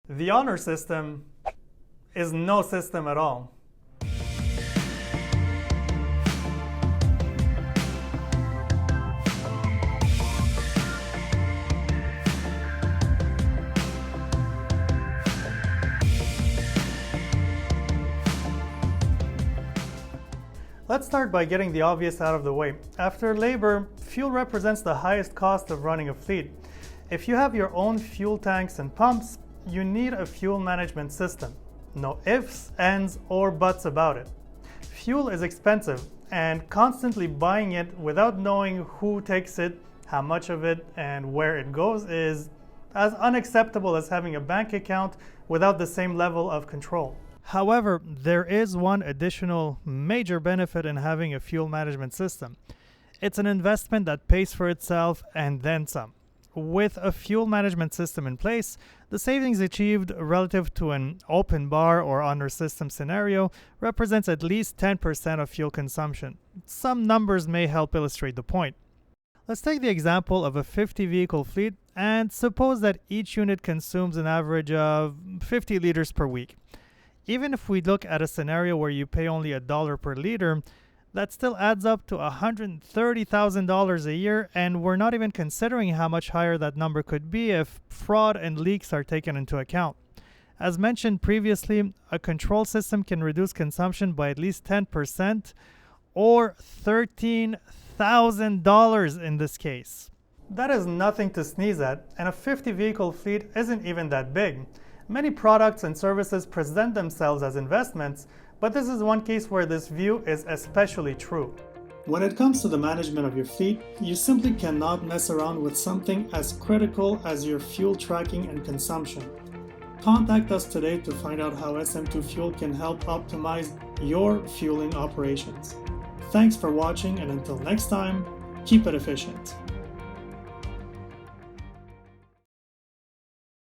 The honor system is no system at all. Let's start by getting the obvious out of the way. After labor, fuel represents the highest cost of running a fleet. If you have your own fuel tanks and pumps, you need a fuel management system. No ifs, ands, or buts about it. Fuel is expensive, and constantly buying it without knowing who takes it, how much of it, and where it goes is as unacceptable as having a bank account without the same level of control. However, there is one additional major benefit in having a fuel management system. It's an investment that pays for itself and then some. With a fuel management system in place, the savings achieved relative to an open bar or honor system scenario represents at least 10% of fuel consumption. Some numbers may help illustrate the point. Let's take the example of a 50 vehicle fleet and suppose that each unit consumes an average of 50 liters per week. Even if we look at a scenario where you pay only $1 per liter, that still adds up to $130,000 a year, and we're not even considering how much higher that number could be if fraud and leaks are taken into account. As mentioned previously, a control system can reduce consumption by at least 10% or $13,000 in this case. That is nothing to sneeze at, and a 50 vehicle fleet isn't even that big. Many products and services present themselves as investments, but this is one case where this view is especially true. When it comes to the management of your fleet, you simply cannot mess around with something as critical as your fuel tracking and consumption. Contact us today to find out how SM2 Fuel can help optimize your fueling operations. Thanks for watching, and until next time, keep it efficient.